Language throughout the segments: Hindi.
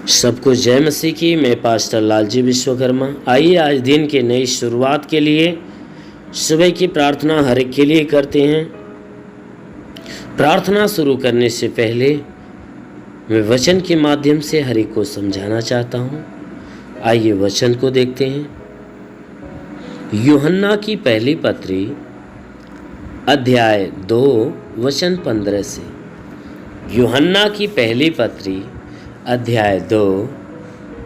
सबको जय मसीह की। मैं पास्टर लालजी विश्वकर्मा। आइए आज दिन के नई शुरुआत के लिए सुबह की प्रार्थना हर एक के लिए करते हैं। प्रार्थना शुरू करने से पहले मैं वचन के माध्यम से हर एक को समझाना चाहता हूँ। आइए वचन को देखते हैं। यूहन्ना की पहली पत्री अध्याय 2 वचन 15 से। यूहन्ना की पहली पत्री अध्याय 2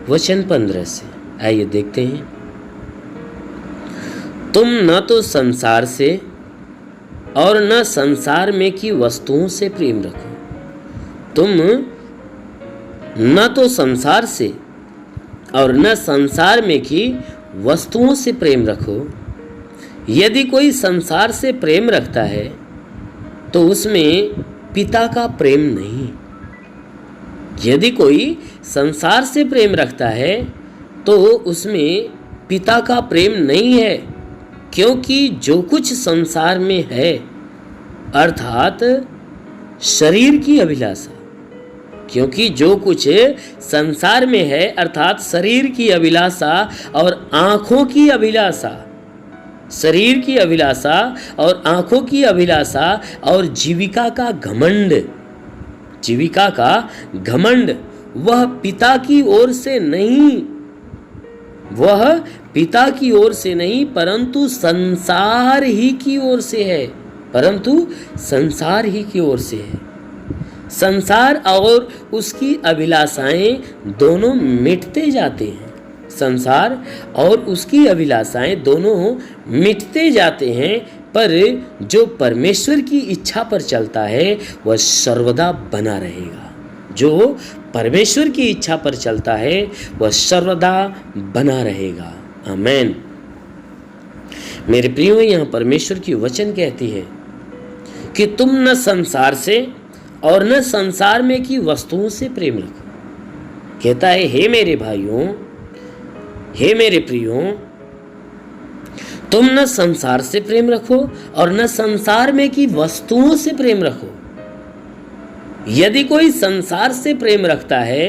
वचन 15 से। आइए देखते हैं। तुम न तो संसार से और न संसार में की वस्तुओं से प्रेम रखो। तुम न तो संसार से और न संसार में की वस्तुओं से प्रेम रखो। यदि कोई संसार से प्रेम रखता है तो उसमें पिता का प्रेम नहीं। यदि कोई संसार से प्रेम रखता है तो उसमें पिता का प्रेम नहीं है, क्योंकि जो कुछ संसार में है अर्थात शरीर की अभिलाषा, क्योंकि जो कुछ संसार में है अर्थात शरीर की अभिलाषा और आँखों की अभिलाषा, शरीर की अभिलाषा और आँखों की अभिलाषा और जीविका का घमंड, जीविका का घमंड वह पिता की ओर से नहीं, वह पिता की ओर से नहीं परंतु संसार ही की ओर से है, परंतु संसार ही की ओर से है। संसार और उसकी अभिलाषाएं दोनों मिटते जाते हैं। संसार और उसकी अभिलाषाएं दोनों मिटते जाते हैं, पर जो परमेश्वर की इच्छा पर चलता है वह सर्वदा बना रहेगा। जो परमेश्वर की इच्छा पर चलता है वह सर्वदा बना रहेगा। आमीन। मेरे प्रियो, यहाँ परमेश्वर की वचन कहती है कि तुम न संसार से और न संसार में की वस्तुओं से प्रेम रखो। कहता है, हे मेरे भाइयों, हे मेरे प्रियो, तुम न संसार से प्रेम रखो और न संसार में की वस्तुओं से प्रेम रखो। यदि कोई संसार से प्रेम रखता है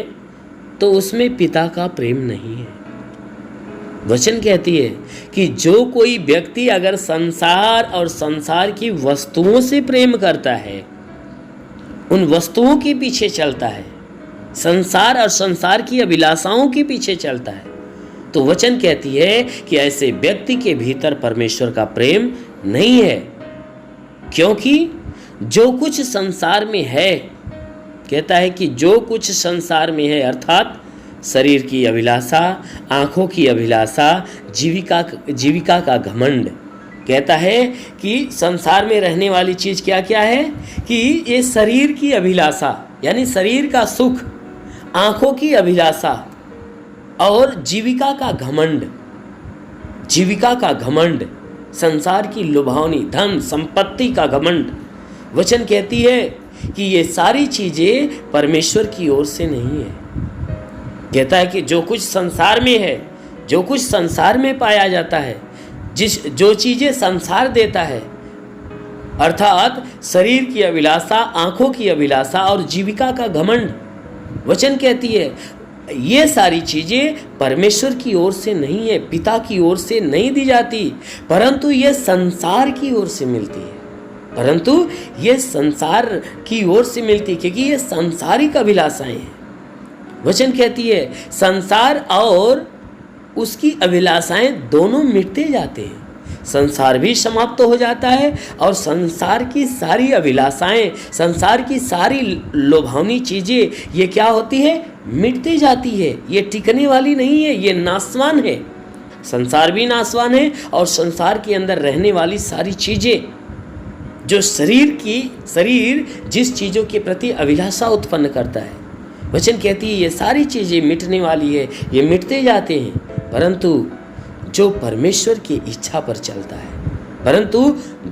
तो उसमें पिता का प्रेम नहीं है। वचन कहती है कि जो कोई व्यक्ति अगर संसार और संसार की वस्तुओं से प्रेम करता है, उन वस्तुओं के पीछे चलता है, संसार और संसार की अभिलाषाओं के पीछे चलता है, तो वचन कहती है कि ऐसे व्यक्ति के भीतर परमेश्वर का प्रेम नहीं है। क्योंकि जो कुछ संसार में है, कहता है कि जो कुछ संसार में है अर्थात शरीर की अभिलाषा, आंखों की अभिलाषा, जीविका का घमंड, कहता है कि संसार में रहने वाली चीज क्या क्या है कि ये शरीर की अभिलाषा यानी शरीर का सुख, आंखों की अभिलाषा और जीविका का घमंड, जीविका का घमंड, संसार की लुभावनी, धन संपत्ति का घमंड। वचन कहती है कि ये सारी चीजें परमेश्वर की ओर से नहीं है। कहता है कि जो कुछ संसार में है, जो कुछ संसार में पाया जाता है, जो चीजें संसार देता है अर्थात शरीर की अभिलाषा, आंखों की अभिलाषा और जीविका का घमंड, वचन कहती है ये सारी चीजें परमेश्वर की ओर से नहीं है, पिता की ओर से नहीं दी जाती, परंतु ये संसार की ओर से मिलती है, परंतु ये संसार की ओर से मिलती है, क्योंकि ये सांसारिक अभिलाषाएं हैं। वचन कहती है संसार और उसकी अभिलाषाएं दोनों मिटते जाते हैं। संसार भी समाप्त हो जाता है और संसार की सारी अभिलाषाएं, संसार की सारी लोभावनी चीजें ये क्या होती है, मिटती जाती है। ये टिकने वाली नहीं है, ये नाशवान है। संसार भी नाशवान है और संसार के अंदर रहने वाली सारी चीजें, जो शरीर जिस चीजों के प्रति अभिलाषा उत्पन्न करता है, वचन कहती है ये सारी चीजें मिटने वाली है, ये मिटते जाते हैं, परंतु जो परमेश्वर की इच्छा पर चलता है, परंतु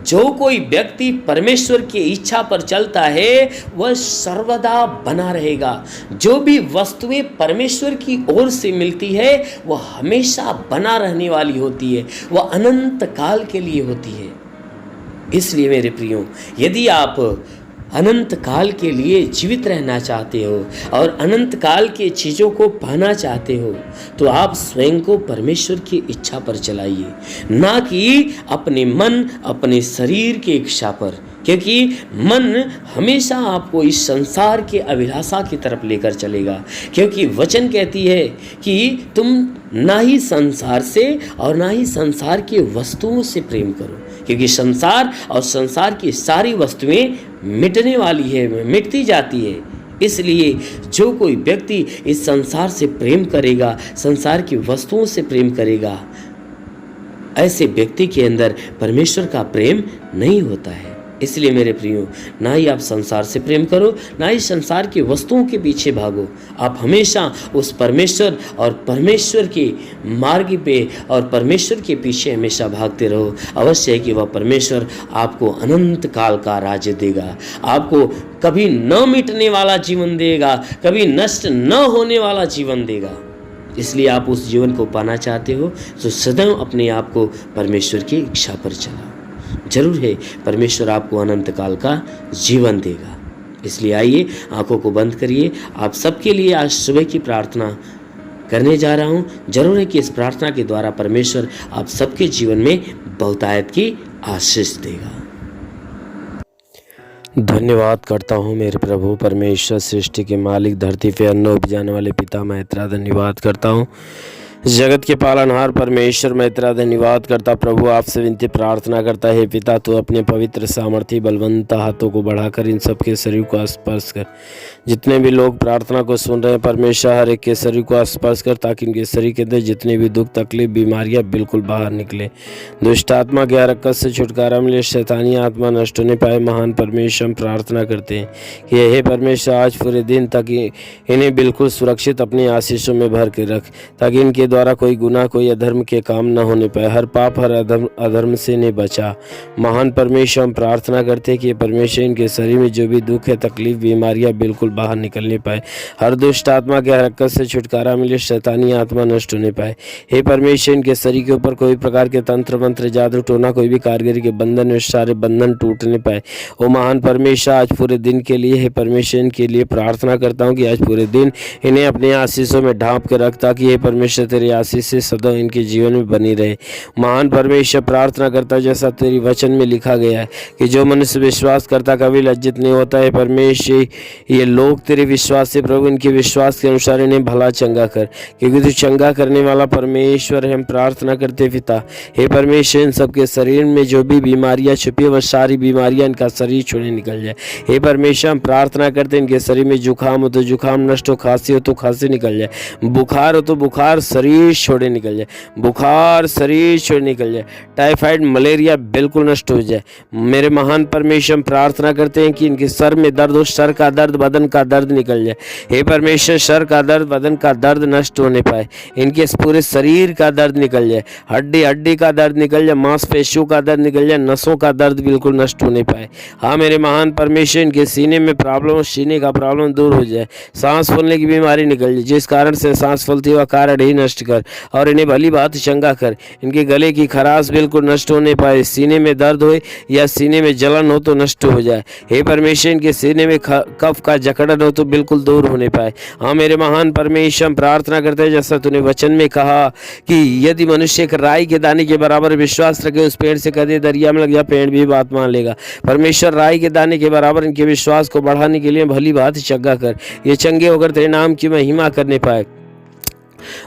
जो कोई व्यक्ति परमेश्वर की इच्छा पर चलता है वह सर्वदा बना रहेगा। जो भी वस्तुएं परमेश्वर की ओर से मिलती है वह हमेशा बना रहने वाली होती है, वह अनंत काल के लिए होती है। इसलिए मेरे प्रियो, यदि आप अनंत काल के लिए जीवित रहना चाहते हो और अनंत काल की चीज़ों को पाना चाहते हो, तो आप स्वयं को परमेश्वर की इच्छा पर चलाइए, ना कि अपने मन, अपने शरीर की इच्छा पर। क्योंकि मन हमेशा आपको इस संसार के अभिलाषा की तरफ लेकर चलेगा। क्योंकि वचन कहती है कि तुम ना ही संसार से और ना ही संसार की वस्तुओं से प्रेम करो, क्योंकि संसार और संसार की सारी वस्तुएं मिटने वाली है, मिटती जाती है। इसलिए जो कोई व्यक्ति इस संसार से प्रेम करेगा, संसार की वस्तुओं से प्रेम करेगा, ऐसे व्यक्ति के अंदर परमेश्वर का प्रेम नहीं होता है। इसलिए मेरे प्रियो, ना ही आप संसार से प्रेम करो, ना ही संसार की वस्तुओं के पीछे भागो। आप हमेशा उस परमेश्वर और परमेश्वर के मार्ग पे और परमेश्वर के पीछे हमेशा भागते रहो। अवश्य है कि वह परमेश्वर आपको अनंत काल का राज्य देगा, आपको कभी न मिटने वाला जीवन देगा, कभी नष्ट न होने वाला जीवन देगा। इसलिए आप उस जीवन को पाना चाहते हो तो सदैव अपने आप को परमेश्वर की इच्छा पर चलाओ। जरूर है परमेश्वर आपको अनंत काल का जीवन देगा। इसलिए आइए, आंखों को बंद करिए। आप सबके लिए आज सुबह की प्रार्थना करने जा रहा हूँ। जरूर है कि इस प्रार्थना के द्वारा परमेश्वर आप सबके जीवन में बहुतायत की आशीष देगा। धन्यवाद करता हूँ मेरे प्रभु परमेश्वर, सृष्टि के मालिक, धरती पे अन्न उपजाने वाले पिता। मैं इतना धन्यवाद करता हूँ। जगत के पालनहार परमेश्वर, मैं तेरा धन्यवाद करता प्रभु, आपसे विनती प्रार्थना करता है पिता, तो अपने पवित्र सामर्थ्य बलवंत हाथों को बढ़ाकर इन सबके शरीर को स्पर्श कर। जितने भी लोग प्रार्थना को सुन रहे हैं परमेश्वर, हर एक के शरीर को स्पर्श कर, ताकि इनके शरीर के अंदर जितने भी दुख, तकलीफ, बीमारियां बिल्कुल बाहर निकले। दुष्ट आत्मा के हरकत से छुटकारा मिले, शैतानी आत्मा नष्ट होने पाए। महान परमेश्वर, हम प्रार्थना करते हैं कि हे परमेश्वर, आज पूरे दिन तक इन्हें बिल्कुल सुरक्षित अपनी आशीषों में भर के रख, ताकि इनके द्वारा कोई गुनाह, कोई अधर्म के काम न होने पाए। हर पाप, हर अधर्म से इन्हें बचा। महान परमेश्वर, हम प्रार्थना करते हैं कि परमेश्वर इनके शरीर में जो भी दुख है, तकलीफ, बीमारियां बिल्कुल बाहर निकलने पाए। हर दुष्ट आत्मा के हरकत से छुटकारा मिले, शैतानी आत्मा नष्ट होने पाए। हे परमेश्वर, इनके शरीर के ऊपर कोई प्रकार के तंत्र मंत्र, जादू टोना, कोई भी कारीगरी के बंधन, वे सारे बंधन टूटने पाए। ओ महान परमेश्वर, आज पूरे दिन के लिए हे परमेश्वर इनके लिए प्रार्थना करता हूँ कि आज पूरे दिन इन्हें अपने आशीषों में ढांप के रख, ताकि हे परमेश्वर तेरी आशीष से सदा इनके जीवन में बनी रहे। महान परमेश्वर, प्रार्थना करता जैसा तेरी वचन में लिखा गया है कि जो मनुष्य विश्वास करता कभी लज्जित नहीं होता है। परमेश्वर, ये लोग तेरे विश्वास से प्रभु, इनके विश्वास के अनुसार इन्हें भला चंगा कर, क्योंकि तू चंगा करने वाला परमेश्वर है। हम प्रार्थना करते पिता, हे परमेश्वर, इन सबके शरीर में जो भी बीमारियां छुपी है, वह सारी बीमारियां इनका शरीर छोड़े निकल जाए। हे परमेश्वर, हम प्रार्थना करते इनके शरीर में जुकाम हो तो जुकाम नष्ट हो, खांसी हो तो खांसी निकल जाए, बुखार हो तो बुखार शरीर छोड़े निकल जाए, बुखार शरीर छोड़े निकल जाए, टाइफाइड, मलेरिया बिल्कुल नष्ट हो जाए। मेरे महान परमेश्वर, प्रार्थना करते हैं कि इनके सर में दर्द हो, सर का दर्द, बदन का दर्द निकल जाए। हे परमेश्वर, सर का दर्द, बदन का दर्द नष्ट होने पाए। इनके पूरे शरीर का दर्द निकल जाए, हड्डी का दर्द निकल जाए, मांसपेशियों का दर्द निकल जाए, नसों का दर्द बिल्कुल नष्ट होने पाए। हाँ मेरे महान परमेश्वर, इनके सीने में प्रॉब्लम, सीने का प्रॉब्लम दूर हो जाए, सांस फूलने की बीमारी निकल जाए, जिस कारण से सांस फूलती है वह कारण ही नष्ट कर और इन्हें भली बात चंगा कर। इनके गले की खराश बिल्कुल नष्ट होने पाए, सीने में दर्द हो या सीने में जलन हो तो नष्ट हो जाए। हे परमेश्वर, इनके सीने में कफ का जकड़न हो तो बिल्कुल दूर होने पाए। हाँ मेरे महान परमेश्वर, प्रार्थना करते हैं जैसा तूने वचन में कहा कि यदि मनुष्य एक राई के दाने के बराबर विश्वास रखे, उस पेड़ से कदे दरिया में लग जा, पेड़ भी बात मान लेगा। परमेश्वर, राई के दाने के बराबर इनके विश्वास को बढ़ाने के लिए भली बात चंगा कर, ये चंगे होकर तेरे नाम की महिमा करने पाए।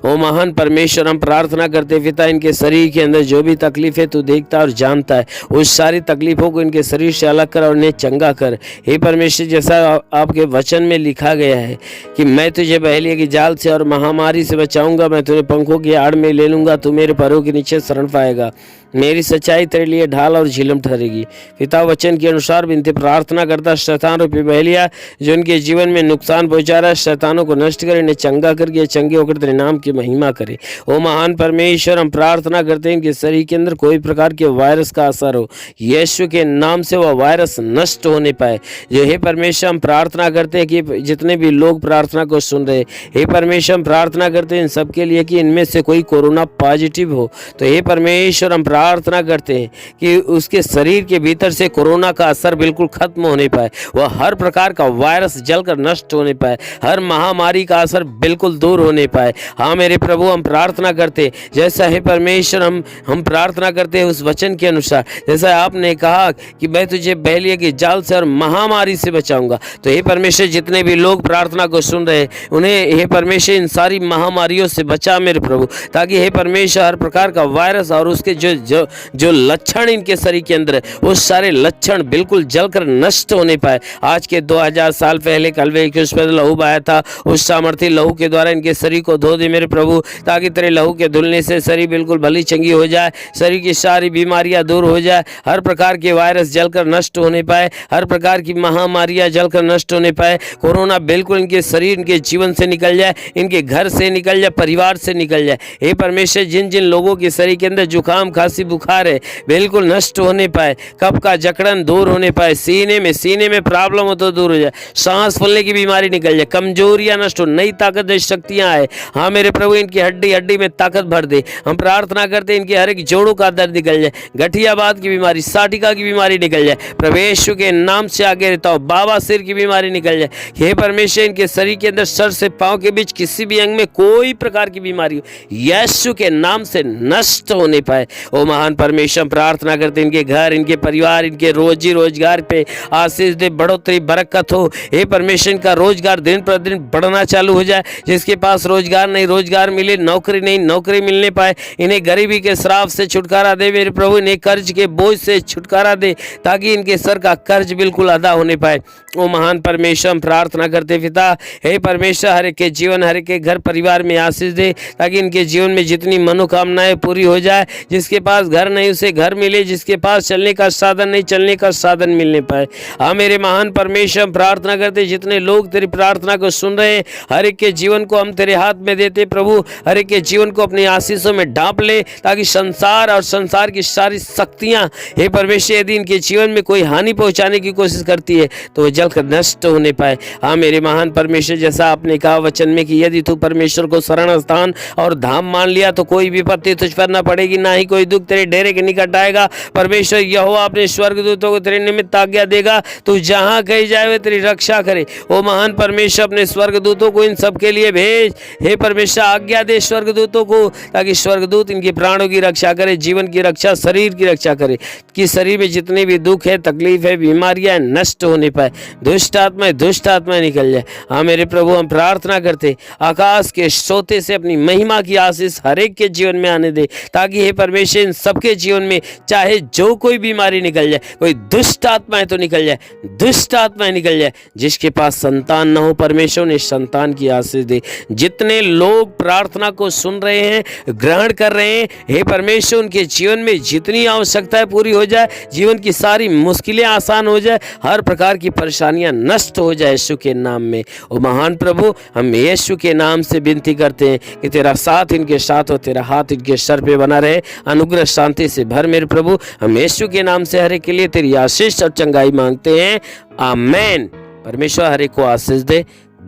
ओ महान परमेश्वर, हम प्रार्थना करते पिता, इनके शरीर के अंदर जो भी तकलीफ है तू देखता और जानता है, उस सारी तकलीफों को इनके शरीर से अलग कर और इन्हें चंगा कर। हे परमेश्वर, जैसा आपके वचन में लिखा गया है कि मैं तुझे बहेलिया की जाल से और महामारी से बचाऊंगा, मैं तुझे पंखों की आड़ में ले लूंगा, तू मेरे पैरों के नीचे शरण पाएगा, मेरी सच्चाई तेरे लिए ढाल और झिलम ठहरेगी। पिता, वचन के अनुसार विनती प्रार्थना करता, शैतान रूपी बहेलिया जो इनके जीवन में नुकसान पहुंचा रहा है, शैतानों को नष्ट कर, इन्हें चंगा करके चंगे होकर तेरे नाम नाम की महिमा करे। ओ महान परमेश्वर, हम प्रार्थना करते हैं इनके शरीर के अंदर कोई प्रकार के वायरस का असर हो, यीशु के नाम से वह वायरस नष्ट होने पाए। जो हे परमेश्वर, हम प्रार्थना करते हैं कि जितने भी लोग प्रार्थना को सुन रहे, हे परमेश्वर हम प्रार्थना करते हैं इन सबके लिए कि इनमें से कोई कोरोना पॉजिटिव हो, तो हे परमेश्वर हम प्रार्थना करते हैं कि उसके शरीर के भीतर से कोरोना का असर बिल्कुल खत्म होने पाए, वह हर प्रकार का वायरस जलकर नष्ट होने पाए, हर महामारी का असर बिल्कुल दूर होने पाए। हाँ मेरे प्रभु, हम प्रार्थना करते जैसा हे परमेश्वर, हम प्रार्थना करते हैं उस वचन के अनुसार, जैसा आपने कहा कि मैं तुझे बहलिए के जाल से और महामारी से बचाऊंगा। तो हे परमेश्वर, जितने भी लोग प्रार्थना को सुन रहे हैं उन्हें हे परमेश्वर इन सारी महामारियों से बचा मेरे प्रभु, ताकि हे परमेश्वर हर प्रकार का वायरस और उसके जो लक्षण इनके शरीर के अंदर है वो सारे लक्षण बिल्कुल जलकर नष्ट होने पाए। आज के 2000 साल पहले कलवे क्रूस पर लहू बहाया था, उस सामर्थ्य लहू के द्वारा इनके शरीर को धो दे मेरे प्रभु, ताकि तेरे लहू के धुलने से शरीर बिल्कुल भली चंगी हो जाए, शरीर की सारी बीमारियां दूर हो जाए, हर प्रकार के वायरस जलकर नष्ट होने पाए, हर प्रकार की महामारियां जलकर नष्ट होने पाए, कोरोना बिल्कुल इनके शरीर इनके जीवन से निकल जाए, इनके घर से निकल जाए, परिवार से निकल जाए। हे परमेश्वर, जिन जिन लोगों के शरीर के अंदर जुकाम खांसी बुखार है बिल्कुल नष्ट होने पाए, कफ का जकड़न दूर होने पाए, सीने में प्रॉब्लम हो तो दूर हो जाए, सांस फूलने की बीमारी निकल जाए, कमजोरियां नष्ट हो, नई ताकत शक्तियां आए। हाँ मेरे प्रभु, इनकी हड्डी में ताकत भर दे। हम प्रार्थना करते हैं इनके हर एक जोड़ों का दर्द निकल जाए, गठियाबाद की बीमारी, साटिका की बीमारी निकल जाए, प्रभु यीशु के नाम से आगे रहता हूँ, बाबा सिर की बीमारी निकल जाए। हे परमेश्वर, इनके शरीर के अंदर सर से पांव के बीच किसी भी अंग में कोई प्रकार की बीमारी हो यीशु के नाम से नष्ट होने पाए। ओ महान परमेश्वर, प्रार्थना करते इनके घर, इनके परिवार, इनके रोजी रोजगार पे आशीष दे, बढ़ोतरी बरकत हो। हे परमेश्वर, इनका रोजगार दिन प्रतिदिन बढ़ना चालू हो जाए, जिसके पास रोजगार नहीं रोजगार मिले, नौकरी नहीं नौकरी मिलने पाए, इन्हें गरीबी के श्राप से छुटकारा दे मेरे प्रभु, इन्हें कर्ज के बोझ से छुटकारा दे, ताकि इनके सर का कर्ज बिल्कुल अदा होने पाए। ओ महान परमेश्वर, हम प्रार्थना करते पिता, हे परमेश्वर, हर एक के जीवन, हर एक के घर परिवार में आशीष दे, ताकि इनके जीवन में जितनी मनोकामनाएं पूरी हो जाए। जिसके पास घर नहीं उसे घर मिले, जिसके पास चलने का साधन नहीं चलने का साधन मिलने पाए। हाँ मेरे महान परमेश्वर, हम प्रार्थना करते जितने लोग तेरी प्रार्थना को सुन रहे हैं, हर एक के जीवन को हम तेरे हाथ में देते प्रभु, हर एक के जीवन को अपनी आशीषों में ढांप ले, ताकि संसार और संसार की सारी शक्तियां हे परमेश्वर यदि इनके जीवन में कोई हानि पहुंचाने की कोशिश करती है तो वो जलकर नष्ट होने पाए। हाँ मेरे महान परमेश्वर, जैसा आपने कहा वचन में कि यदि तू परमेश्वर को शरण स्थान और धाम मान लिया तो कोई विपत्ति तुझ पर न पड़ेगी, ना ही कोई दुख तेरे डेरे के निकट आएगा। परमेश्वर यहोवा अपने स्वर्गदूतों को तेरे निमित्त आज्ञा देगा, तू जहां कहीं जाए वे तेरी रक्षा करे। ओ महान परमेश्वर, अपने स्वर्गदूतों को इन सब के लिए भेज। हे परमेश्वर, आज्ञा दे स्वर्गदूतों को, ताकि स्वर्गदूत इनके प्राणों की रक्षा करे, जीवन की रक्षा, शरीर की रक्षा करे, कि शरीर में जितने भी दुख है, तकलीफ है, बीमारियां नष्ट होने पाए, दुष्ट आत्माएं निकल जाए। हाँ मेरे प्रभु, हम प्रार्थना करते आकाश के सोते से अपनी महिमा की आशीष हर एक के जीवन में आने दे, ताकि हे परमेश्वर इन सबके जीवन में चाहे जो कोई बीमारी निकल जाए, कोई दुष्ट आत्माएं तो निकल जाए, दुष्ट आत्माएं निकल जाए। जिसके पास संतान न हो परमेश्वर ने संतान की आशीष दे। जितने लोग प्रार्थना को सुन रहे हैं, ग्रहण कर रहे हैं, हे परमेश्वर उनके जीवन में जितनी आवश्यकताएं पूरी हो जाए, जीवन की सारी मुश्किलें आसान हो जाए, हर प्रकार की परेशानियां नष्ट हो जाए यीशु के नाम में। ओ महान प्रभु, हम यीशु के नाम से विनती करते हैं कि तेरा साथ इनके साथ हो, तेरा हाथ इनके सर पे बना रहे, अनुग्रह शांति से भर मेरे प्रभु। हम यीशु के नाम से हर एक के लिए तेरी आशीष और चंगाई मांगते हैं, आमेन। परमेश्वर हर एक को आशीष दे।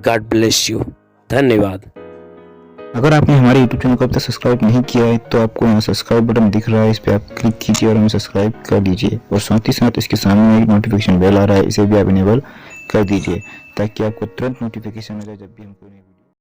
God bless you. धन्यवाद। अगर आपने हमारे YouTube चैनल को अब तक सब्सक्राइब नहीं किया है तो आपको यहाँ सब्सक्राइब बटन दिख रहा है, इस पर आप क्लिक कीजिए और हमें सब्सक्राइब कर लीजिए, और साथ ही साथ इसके सामने एक नोटिफिकेशन बेल आ रहा है, इसे भी आप इनेबल कर दीजिए, ताकि आपको तुरंत नोटिफिकेशन मिले जब भी हम कोई